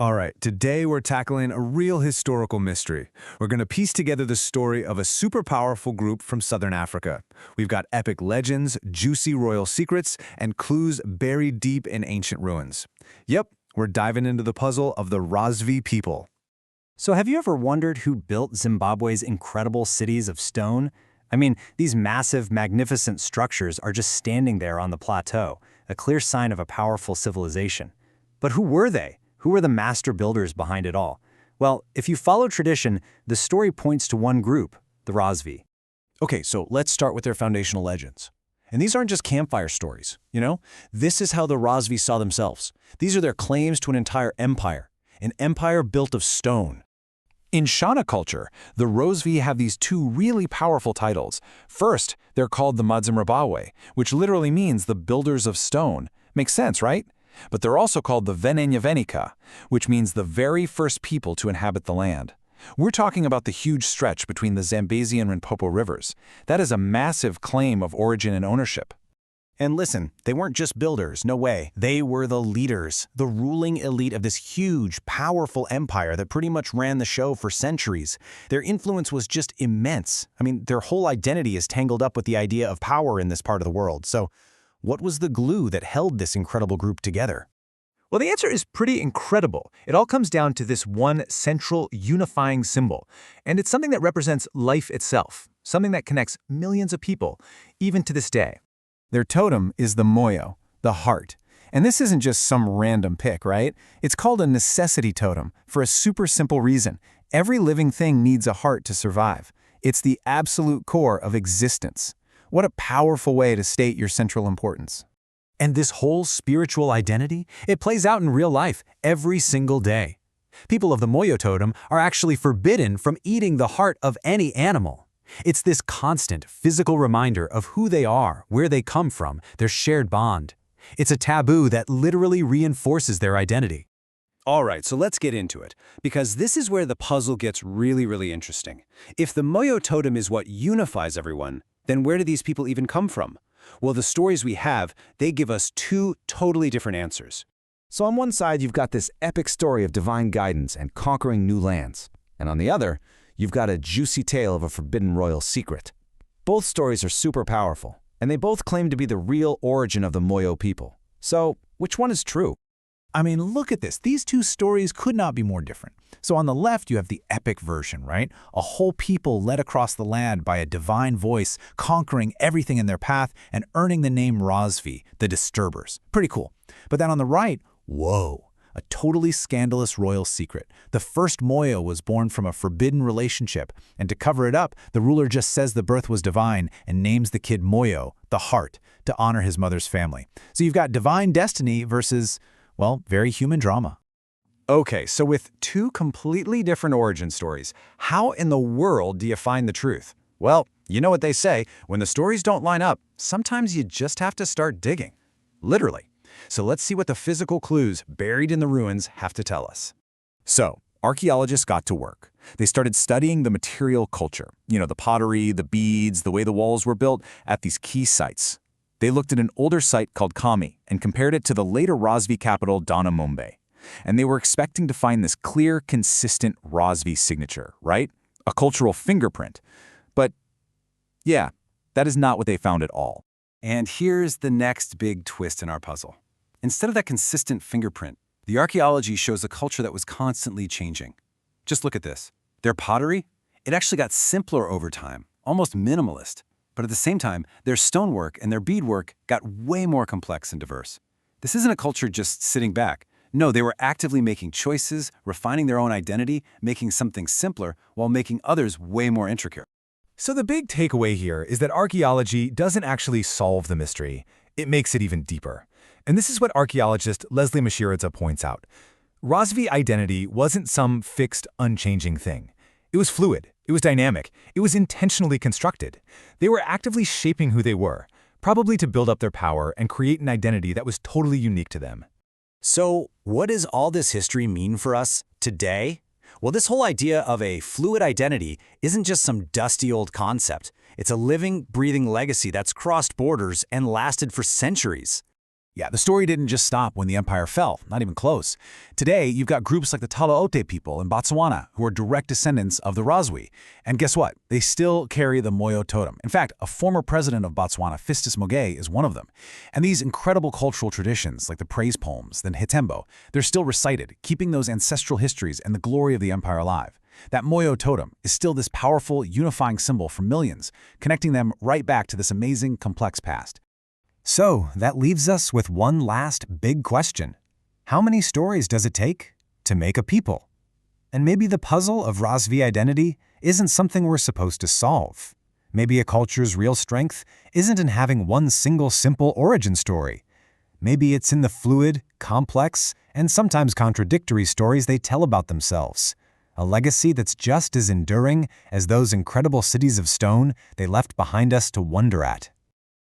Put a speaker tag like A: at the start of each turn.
A: All right, today we're tackling a real historical mystery. We're going to piece together the story of a super powerful group from southern Africa. We've got epic legends, juicy royal secrets, and clues buried deep in ancient ruins. Yep, we're diving into the puzzle of the Rozvi people.
B: So have you ever wondered who built Zimbabwe's incredible cities of stone? I mean, these massive, magnificent structures are just standing there on the plateau, a clear sign of a powerful civilization. But who were they? Who were the master builders behind it all? Well, if you follow tradition, the story points to one group, the Rozvi.
C: Okay, so let's start with their foundational legends. And these aren't just campfire stories, you know? This is how the Rozvi saw themselves. These are their claims to an entire empire, an empire built of stone. In Shona culture, the Rozvi have these two really powerful titles. First, they're called the Madzimrabawe, which literally means the builders of stone. Makes sense, right? But they're also called the Venenyavenika, which means the very first people to inhabit the land. We're talking about the huge stretch between the Zambezi and Limpopo rivers. That is a massive claim of origin and ownership.
D: And listen, they weren't just builders, no way. They were the leaders, the ruling elite of this huge, powerful empire that pretty much ran the show for centuries. Their influence was just immense. I mean, their whole identity is tangled up with the idea of power in this part of the world. So, what was the glue that held this incredible group together?
A: Well, the answer is pretty incredible. It all comes down to this one central unifying symbol, and it's something that represents life itself, something that connects millions of people, even to this day.
C: Their totem is the moyo, the heart. And this isn't just some random pick, right? It's called a necessity totem for a super simple reason. Every living thing needs a heart to survive. It's the absolute core of existence. What a powerful way to state your central importance.
B: And this whole spiritual identity, it plays out in real life every single day. People of the Moyo totem are actually forbidden from eating the heart of any animal. It's this constant physical reminder of who they are, where they come from, their shared bond. It's a taboo that literally reinforces their identity.
E: All right, so let's get into it, because this is where the puzzle gets really interesting. If the Moyo totem is what unifies everyone, then where do these people even come from? Well, the stories we have, they give us two totally different answers.
C: So on one side, you've got this epic story of divine guidance and conquering new lands. And on the other, you've got a juicy tale of a forbidden royal secret. Both stories are super powerful, and they both claim to be the real origin of the Moyo people. So, which one is true?
D: I mean, look at this. These two stories could not be more different. So on the left, you have the epic version, right? A whole people led across the land by a divine voice, conquering everything in their path and earning the name Rozvi, the Disturbers. Pretty cool. But then on the right, whoa, a totally scandalous royal secret. The first Moyo was born from a forbidden relationship, and to cover it up, the ruler just says the birth was divine and names the kid Moyo, the heart, to honor his mother's family. So you've got divine destiny versus, well, very human drama.
A: Okay, so with two completely different origin stories, how in the world do you find the truth? Well, you know what they say, when the stories don't line up, sometimes you just have to start digging. Literally. So let's see what the physical clues buried in the ruins have to tell us. So, archaeologists got to work. They started studying the material culture, the pottery, the beads, the way the walls were built at these key sites. They looked at an older site called Kami and compared it to the later Rozvi capital, Danamombe. And they were expecting to find this clear, consistent Rozvi signature, right? A cultural fingerprint. But yeah, that is not what they found at all.
E: And here's the next big twist in our puzzle. Instead of that consistent fingerprint, the archaeology shows a culture that was constantly changing. Just look at this. Their pottery, it actually got simpler over time, almost minimalist. But at the same time, their stonework and their beadwork got way more complex and diverse. This isn't a culture just sitting back. No, they were actively making choices, refining their own identity, making something simpler while making others way more intricate.
A: So the big takeaway here is that archaeology doesn't actually solve the mystery. It makes it even deeper. And this is what archaeologist Leslie Mashiradza points out. Rozvi identity wasn't some fixed, unchanging thing. It was fluid. It was dynamic. It was intentionally constructed. They were actively shaping who they were, probably to build up their power and create an identity that was totally unique to them.
D: So, what does all this history mean for us today? Well, this whole idea of a fluid identity isn't just some dusty old concept. It's a living, breathing legacy that's crossed borders and lasted for centuries. Yeah, the story didn't just stop when the empire fell, not even close. Today, you've got groups like the Talaote people in Botswana who are direct descendants of the Rozvi. And guess what? They still carry the Moyo totem. In fact, a former president of Botswana, Fistus Mogae, is one of them. And these incredible cultural traditions, like the praise poems, the Hitembo, they're still recited, keeping those ancestral histories and the glory of the empire alive. That Moyo totem is still this powerful, unifying symbol for millions, connecting them right back to this amazing, complex past.
B: So, that leaves us with one last big question. How many stories does it take to make a people? And maybe the puzzle of Rozvi identity isn't something we're supposed to solve. Maybe a culture's real strength isn't in having one single simple origin story. Maybe it's in the fluid, complex, and sometimes contradictory stories they tell about themselves. A legacy that's just as enduring as those incredible cities of stone they left behind us to wonder at.